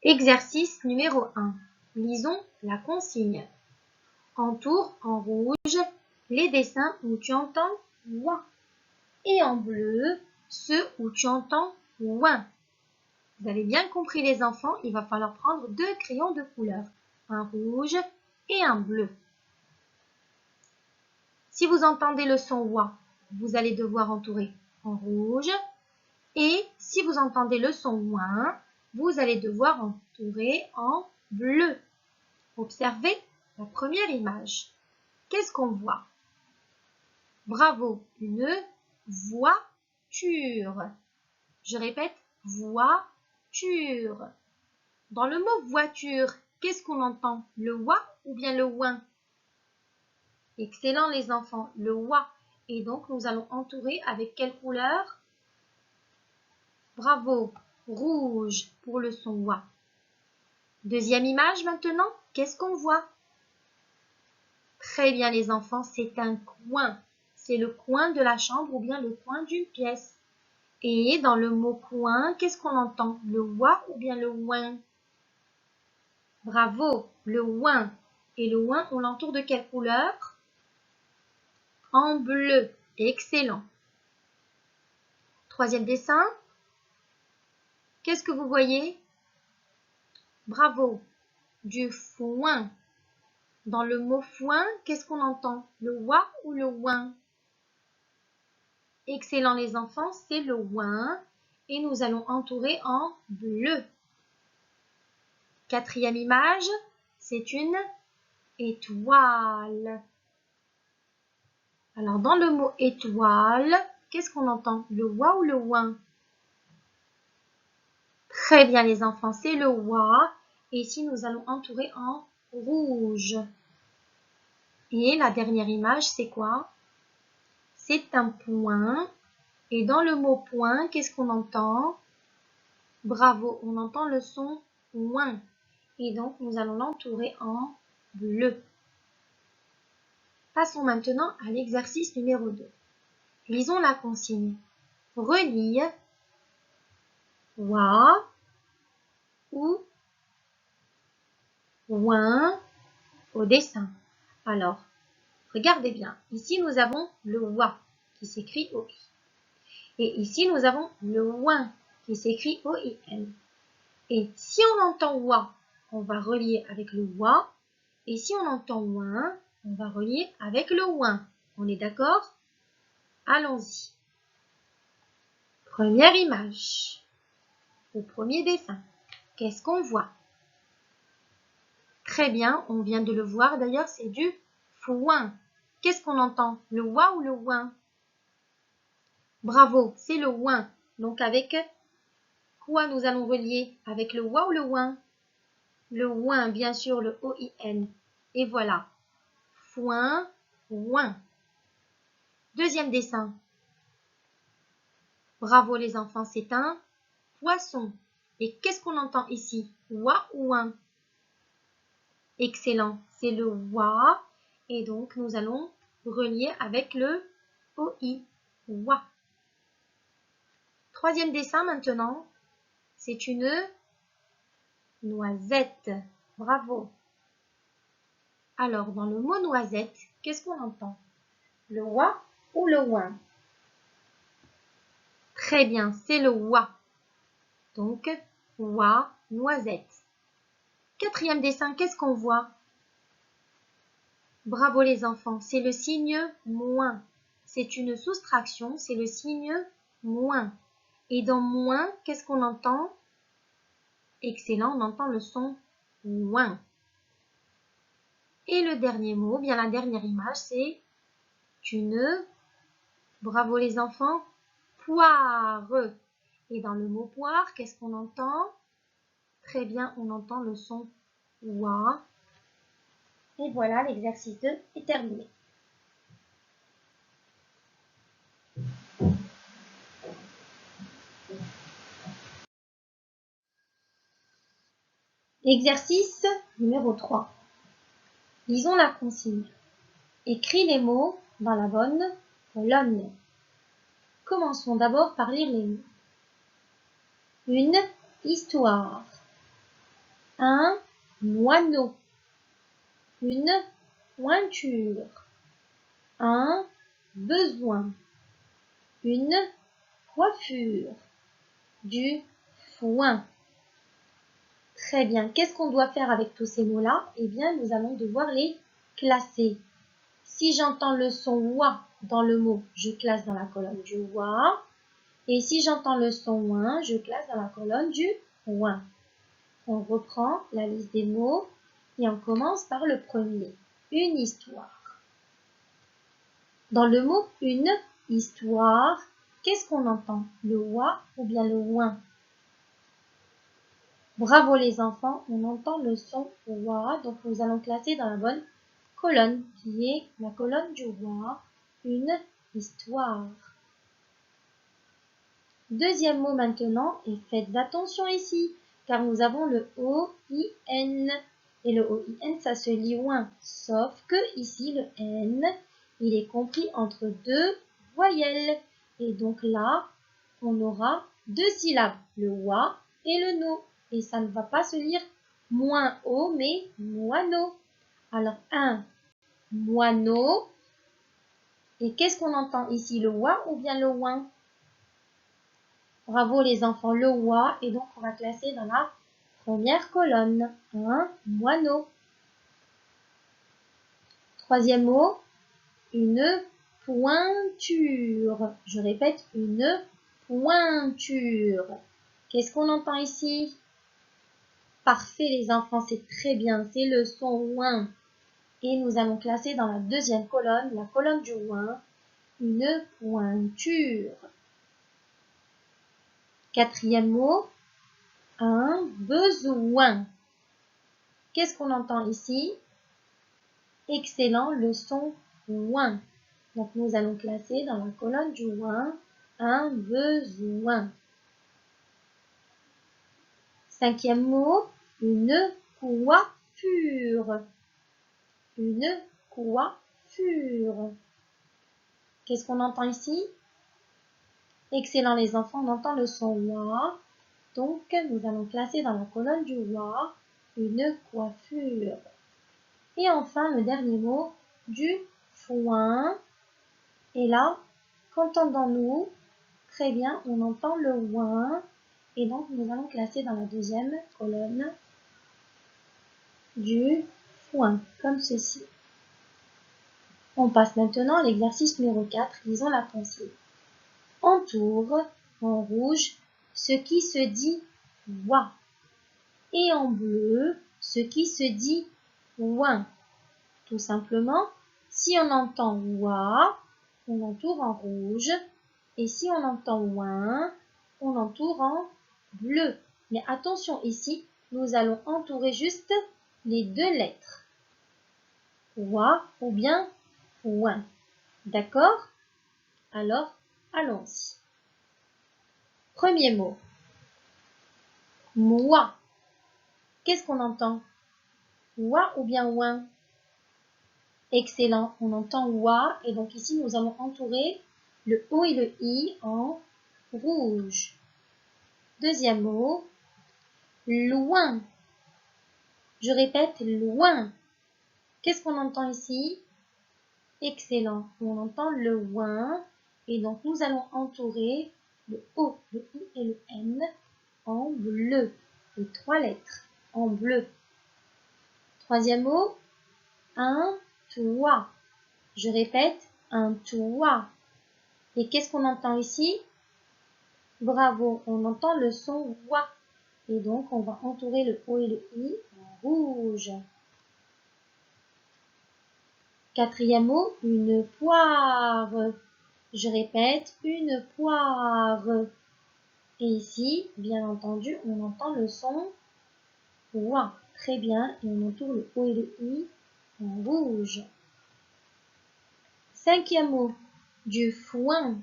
Exercice numéro 1. Lisons la consigne. Entoure en rouge les dessins où tu entends ouin et en bleu ceux où tu entends ouin. Vous avez bien compris les enfants, il va falloir prendre 2 crayons de couleur, un rouge et un bleu. Si vous entendez le son ouin, vous allez devoir entourer en rouge et si vous entendez le son ouin, vous allez devoir entourer en bleu. Observez la première image. Qu'est-ce qu'on voit? Bravo, une voiture. Je répète, voiture. Dans le mot voiture, qu'est-ce qu'on entend? Le wa ou bien le ouin? Excellent les enfants, le wa. Et donc nous allons entourer avec quelle couleur? Bravo, rouge pour le son wa. Deuxième image maintenant, qu'est-ce qu'on voit? Très bien les enfants, c'est un coin. C'est le coin de la chambre ou bien le coin d'une pièce. Et dans le mot coin, qu'est-ce qu'on entend? Le wa ou bien le ouin? Bravo, le ouin. Et le ouin, on l'entoure de quelle couleur? En bleu. Excellent. Troisième dessin. Qu'est-ce que vous voyez? Bravo, du foin. Dans le mot foin, qu'est-ce qu'on entend? Le wa ou le ouin? Excellent les enfants, c'est le ouin. Et nous allons entourer en bleu. Quatrième image, c'est une étoile. Alors, dans le mot étoile, qu'est-ce qu'on entend? Le wa ou le ouin? Très bien les enfants, c'est le wa. Et ici, nous allons entourer en rouge. Et la dernière image, c'est quoi? C'est un point. Et dans le mot point, qu'est-ce qu'on entend? Bravo, on entend le son ouin. Et donc, nous allons l'entourer en bleu. Passons maintenant à l'exercice numéro 2. Lisons la consigne. Relie wa ou ouin au dessin. Alors, regardez bien. Ici, nous avons le wa qui s'écrit OI. Et ici, nous avons le ouin qui s'écrit OIN. Et si on entend wa, on va relier avec le wa. Et si on entend ouin, on va relier avec le ouin. On est d'accord? Allons-y. Première image. Au premier dessin. Qu'est-ce qu'on voit? Très bien, on vient de le voir. D'ailleurs, c'est du foin. Qu'est-ce qu'on entend? Le wa ou le ouin? Bravo, c'est le ouin. Donc, avec quoi nous allons relier? Avec le wa ou le ouin? Le ouin, bien sûr, le OIN. Et voilà. Foin, ouin. Deuxième dessin. Bravo les enfants, c'est un poisson. Et qu'est-ce qu'on entend ici? Wa ou ouin? Excellent, c'est le wa. Et donc, nous allons relier avec le OI. Wa. Troisième dessin maintenant. C'est une noisette. Bravo. Alors, dans le mot noisette, qu'est-ce qu'on entend? Le wa ou le ouin? Très bien, c'est le wa. Donc, wa, noisette. Quatrième dessin, qu'est-ce qu'on voit? Bravo les enfants, c'est le signe moins. C'est une soustraction, c'est le signe moins. Et dans moins, qu'est-ce qu'on entend? Excellent, on entend le son ouin. Et le dernier mot, bien la dernière image, c'est une, bravo les enfants, poire. Et dans le mot poire, qu'est-ce qu'on entend? Très bien, on entend le son oua. Et voilà, l'exercice 2 est terminé. Exercice numéro 3. Lisons la consigne. Écris les mots dans la bonne colonne. Commençons d'abord par lire les mots. Une histoire. Un moineau. Une pointure. Un besoin. Une coiffure. Du foin. Très bien. Qu'est-ce qu'on doit faire avec tous ces mots-là? Eh bien, nous allons devoir les classer. Si j'entends le son wa dans le mot, je classe dans la colonne du wa. Et si j'entends le son ouin, je classe dans la colonne du ouin. On reprend la liste des mots et on commence par le premier. Une histoire. Dans le mot une histoire, qu'est-ce qu'on entend? Le wa ou bien le ouin? Bravo les enfants, on entend le son wa, donc nous allons classer dans la bonne colonne qui est la colonne du wa, une histoire. Deuxième mot maintenant, et faites attention ici, car nous avons le O-I-N. Et le O-I-N, ça se lit ouin, sauf que ici, le N, il est compris entre deux voyelles. Et donc là, on aura deux syllabes, le wa et le no. Et ça ne va pas se lire moins O, mais moineau. Alors, un moineau. Et qu'est-ce qu'on entend ici, le wa ou bien le ouin? Bravo les enfants, le wa, et donc on va classer dans la première colonne. Un moineau. Troisième mot, une pointure. Je répète, une pointure. Qu'est-ce qu'on entend ici? Parfait les enfants, c'est très bien, c'est le son ouin. Et nous allons classer dans la deuxième colonne, la colonne du ouin, une pointure. Quatrième mot, un besoin. Qu'est-ce qu'on entend ici? Excellent, le son ouin. Donc nous allons classer dans la colonne du ouin un besoin. Cinquième mot, une coiffure. Une coiffure. Qu'est-ce qu'on entend ici? Excellent les enfants, on entend le son wa. Donc nous allons classer dans la colonne du wa une coiffure. Et enfin le dernier mot, du foin. Et là, qu'entendons-nous? Très bien, on entend le ouin. Et donc, nous allons classer dans la deuxième colonne du foin, comme ceci. On passe maintenant à l'exercice numéro 4, lisons la pensée. Entoure en rouge ce qui se dit wa et en bleu ce qui se dit ouin. Tout simplement, si on entend wa, on entoure en rouge, et si on entend ouin, on entoure en bleu. Mais attention ici, nous allons entourer juste les deux lettres. Wa ou bien ouin. D'accord? Alors, allons-y. Premier mot. Moi. Qu'est-ce qu'on entend? Wa ou bien ouin? Excellent, on entend wa et donc ici nous allons entourer le O et le I en rouge. Deuxième mot, loin. Je répète, loin. Qu'est-ce qu'on entend ici? Excellent, on entend le ouin et donc nous allons entourer le O, le I et le N en bleu. Les trois lettres en bleu. Troisième mot, un toit. Je répète, un toit. Et qu'est-ce qu'on entend ici? Bravo, on entend le son wa. Et donc, on va entourer le O et le I en rouge. Quatrième mot, une poire. Je répète, une poire. Et ici, bien entendu, on entend le son wa. Très bien, et on entoure le O et le I en rouge. Cinquième mot, du foin.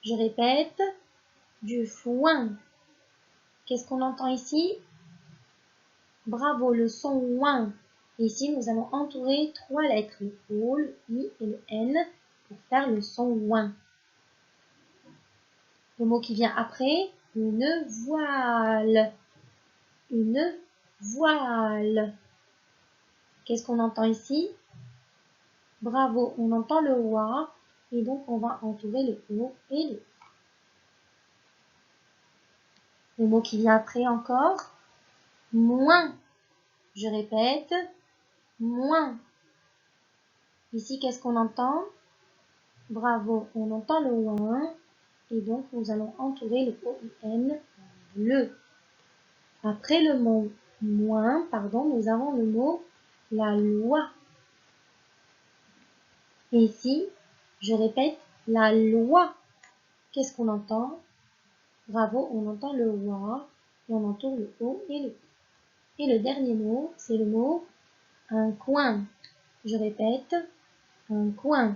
Je répète, du foin. Qu'est-ce qu'on entend ici? Bravo, le son ouin. Ici, nous allons entourer trois lettres, le O, le I et le N, pour faire le son ouin. Le mot qui vient après, une voile. Une voile. Qu'est-ce qu'on entend ici? Bravo, on entend le wa et donc on va entourer le o et le. Le mot qui vient après encore, moins. Je répète, moins. Ici, qu'est-ce qu'on entend? Bravo, on entend le ouin et donc nous allons entourer le o-i-n, le. Après le mot moins, nous avons le mot la loi. Et ici, je répète, la loi. Qu'est-ce qu'on entend? Bravo, on entend le wa et on entoure le o et le. Et le dernier mot, c'est le mot un coin. Je répète, un coin.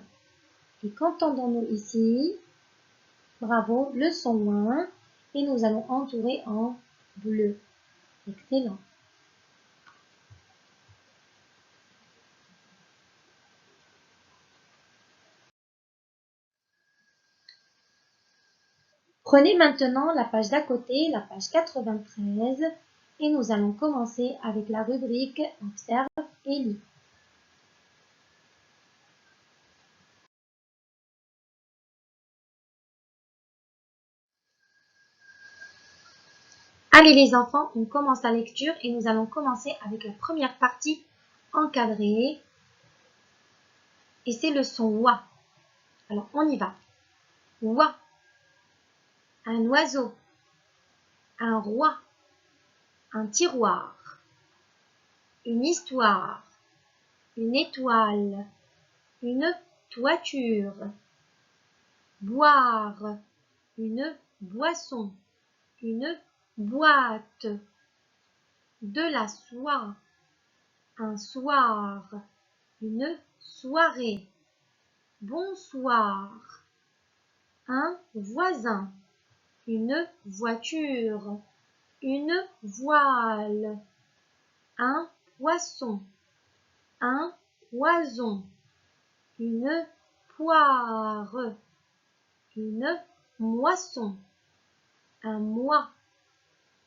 Et qu'entendons-nous ici? Bravo, le son ouin et nous allons entourer en bleu. Excellent. Prenez maintenant la page d'à côté, la page 93, et nous allons commencer avec la rubrique Observe et lis. Allez les enfants, on commence la lecture et nous allons commencer avec la première partie encadrée. Et c'est le son wa. Alors on y va. Wa. Un oiseau. Un roi. Un tiroir. Une histoire. Une étoile. Une toiture. Boire. Une boisson. Une boîte. De la soie. Un soir. Une soirée. Bonsoir. Un voisin. Une voiture. Une voile. Un poisson. Un poison. Une poire. Une moisson. Un mois.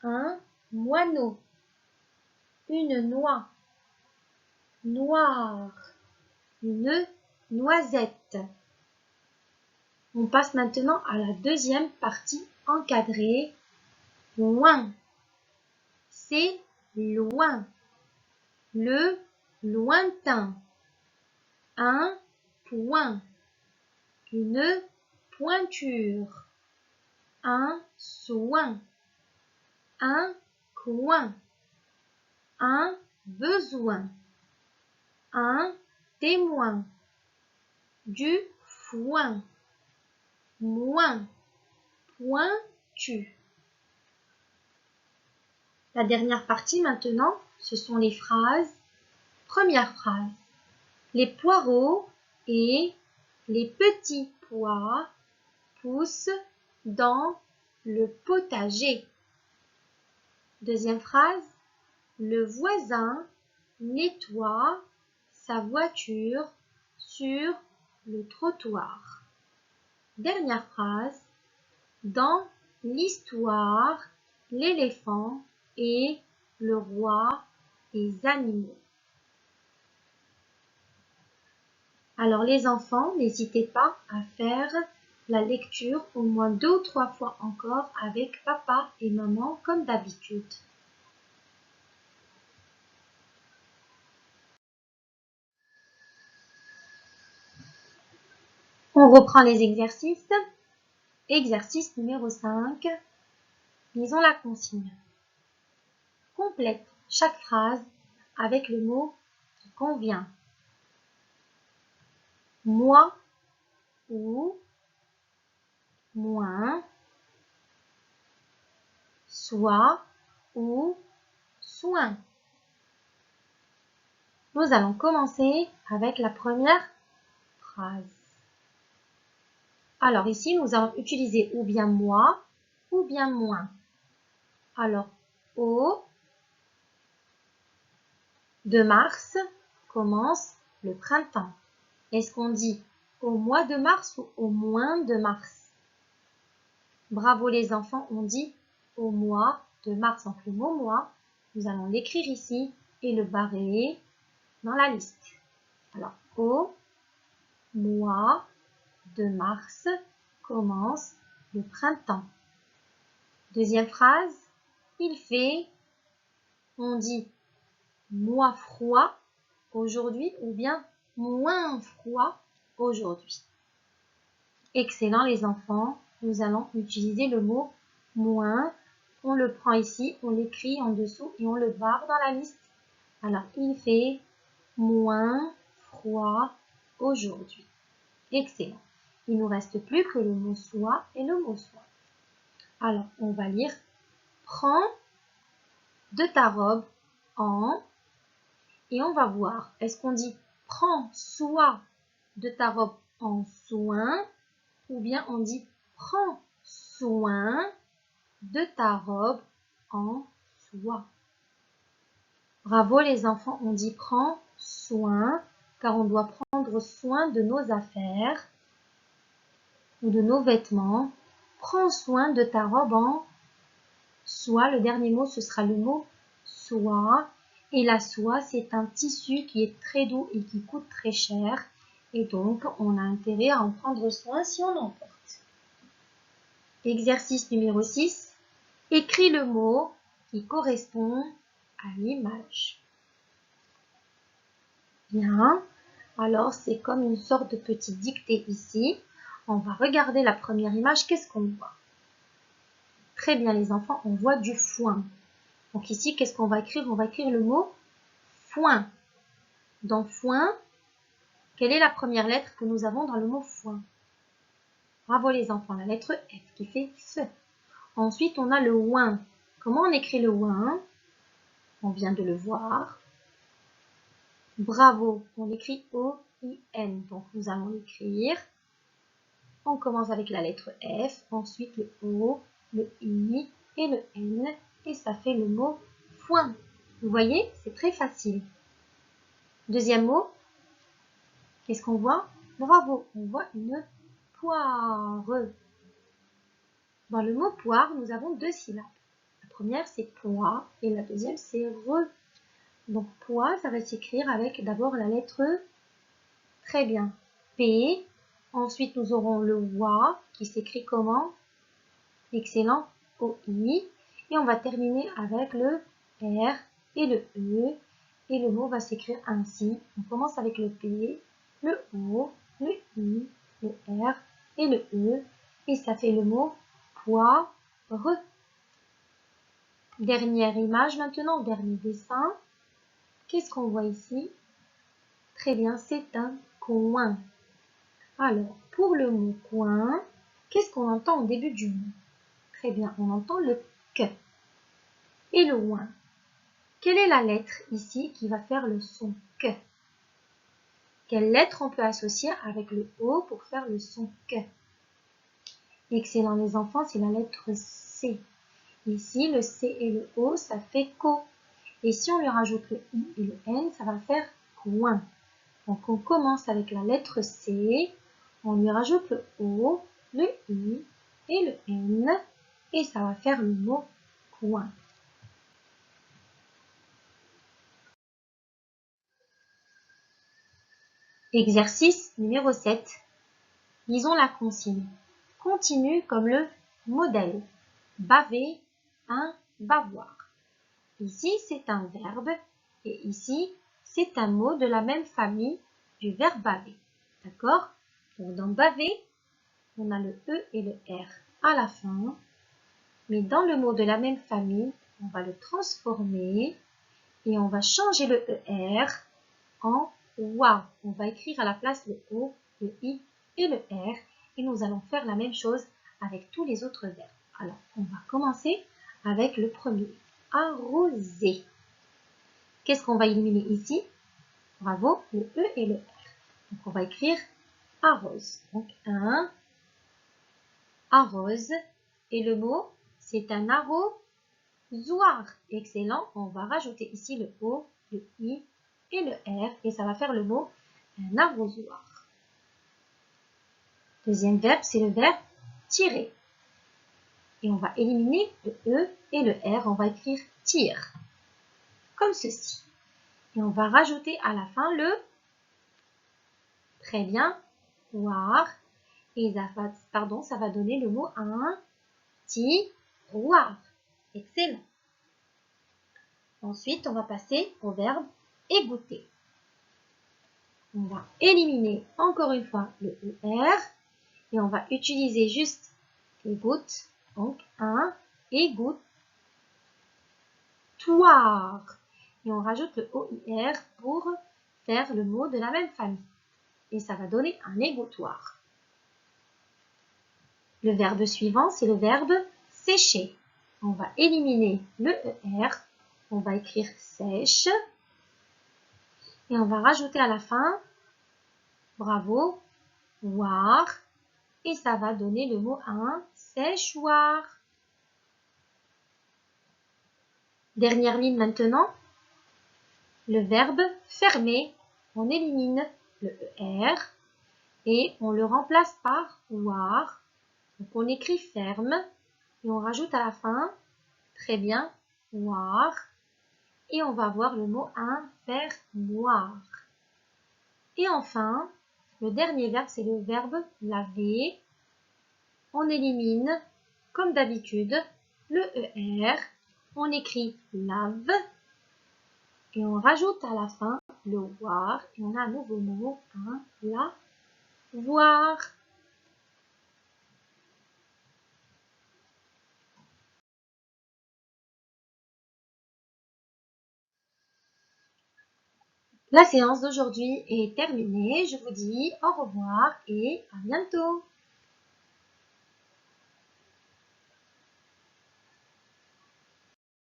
Un moineau. Une noix. Noir. Une noisette. On passe maintenant à la deuxième partie encadrée. Loin. C'est loin. Le lointain. Un point. Une pointure. Un soin. Un coin. Un besoin. Un témoin. Du foin. Moins. Pointu. La dernière partie maintenant, ce sont les phrases. Première phrase. Les poireaux et les petits pois poussent dans le potager. Deuxième phrase. Le voisin nettoie sa voiture sur le trottoir. Dernière phrase. Dans l'histoire, l'éléphant est le roi des animaux. Alors les enfants, n'hésitez pas à faire la lecture au moins 2 ou 3 fois encore avec papa et maman comme d'habitude. On reprend les exercices. Exercice numéro 5. Lisons la consigne. Complète chaque phrase avec le mot qui convient. Moi ou moins, soit ou soin. Nous allons commencer avec la première phrase. Alors ici, nous allons utiliser ou bien moi ou bien moins. Alors, au de mars commence le printemps. Est-ce qu'on dit au mois de mars ou au moins de mars? Bravo les enfants, on dit au mois de mars. Donc le mot mois nous allons l'écrire ici et le barrer dans la liste. Alors, au mois de mars commence le printemps. Deuxième phrase, il fait, on dit moins froid aujourd'hui ou bien moins froid aujourd'hui. Excellent les enfants, nous allons utiliser le mot moins. On le prend ici, on l'écrit en dessous et on le barre dans la liste. Alors, il fait moins froid aujourd'hui. Excellent. Il ne nous reste plus que le mot soit et le mot soit. Alors, on va lire prends de ta robe en, et on va voir, est-ce qu'on dit prends soin de ta robe en soin, ou bien on dit prends soin de ta robe en soie. Bravo les enfants, on dit prends soin, car on doit prendre soin de nos affaires ou de nos vêtements. Prends soin de ta robe en soie. Le dernier mot, ce sera le mot soie. Et la soie, c'est un tissu qui est très doux et qui coûte très cher. Et donc, on a intérêt à en prendre soin si on en porte. Exercice numéro 6. Écris le mot qui correspond à l'image. Bien. Alors, c'est comme une sorte de petite dictée ici. On va regarder la première image. Qu'est-ce qu'on voit? Très bien, les enfants, on voit du foin. Donc ici, qu'est-ce qu'on va écrire? On va écrire le mot foin. Dans foin, quelle est la première lettre que nous avons dans le mot foin? Bravo les enfants, la lettre F qui fait F. Ensuite, on a le ouin. Comment on écrit le ouin? On vient de le voir. Bravo, on écrit O-I-N. Donc nous allons l'écrire. On commence avec la lettre F, ensuite le O, le I et le N. Et ça fait le mot foin. Vous voyez, c'est très facile. Deuxième mot, qu'est-ce qu'on voit? Bravo, on voit une poire. Dans le mot poire, nous avons deux syllabes. La première, c'est pois et la deuxième, c'est re. Donc, pois, ça va s'écrire avec d'abord la lettre très bien, P. Ensuite, nous aurons le wa qui s'écrit comment? Excellent, O-I. Et on va terminer avec le R et le E. Et le mot va s'écrire ainsi. On commence avec le P, le O, le I, le R et le E. Et ça fait le mot poire. Dernière image maintenant, dernier dessin. Qu'est-ce qu'on voit ici? Très bien, c'est un coin. Alors, pour le mot coin, qu'est-ce qu'on entend au début du mot? Très bien, on entend le que et le ouin. Quelle est la lettre ici qui va faire le son que? Quelle lettre on peut associer avec le O pour faire le son que? Excellent les enfants, c'est la lettre C. Ici, le C et le O, ça fait co. Et si on lui rajoute le I et le N, ça va faire coin. Donc on commence avec la lettre C, on lui rajoute le O, le I et le N, et ça va faire le mot coin. Exercice numéro 7. Lisons la consigne. Continue comme le modèle. Baver, un bavoir. Ici, c'est un verbe et ici, c'est un mot de la même famille du verbe baver. D'accord? Donc, dans baver, on a le E et le R à la fin. Mais dans le mot de la même famille, on va le transformer et on va changer le ER en WA. On va écrire à la place le O, le I et le R. Et nous allons faire la même chose avec tous les autres verbes. Alors, on va commencer avec le premier. Arroser. Qu'est-ce qu'on va éliminer ici? Bravo, le E et le R. Donc, on va écrire arrose. Donc, un arrose. Et le mot, c'est un arrosoir. Excellent. On va rajouter ici le O, le I et le R. Et ça va faire le mot un arrosoir. Deuxième verbe, c'est le verbe tirer. Et on va éliminer le E et le R. On va écrire tire. comme ceci. Et on va rajouter à la fin le très bien, voir. Et ça va donner le mot un tiroir. Excellent. Ensuite, on va passer au verbe égoutter. On va éliminer encore une fois le ER et on va utiliser juste les gouttes. Donc, un égouttoir. Et on rajoute le OIR pour faire le mot de la même famille. Et ça va donner un égouttoir. Le verbe suivant, c'est le verbe sécher. On va éliminer le ER. On va écrire sèche. Et on va rajouter à la fin, bravo, voir. Et ça va donner le mot un séchoir. Dernière ligne maintenant. Le verbe fermer. On élimine le ER et on le remplace par voir. Donc on écrit ferme et on rajoute à la fin, très bien, voir. Et on va voir le mot un fermoir. Et enfin, le dernier verbe, c'est le verbe laver. On élimine, comme d'habitude, le ER. On écrit lave. Et on rajoute à la fin le voir. Et on a un nouveau mot, un lavoir. La séance d'aujourd'hui est terminée. Je vous dis au revoir et à bientôt.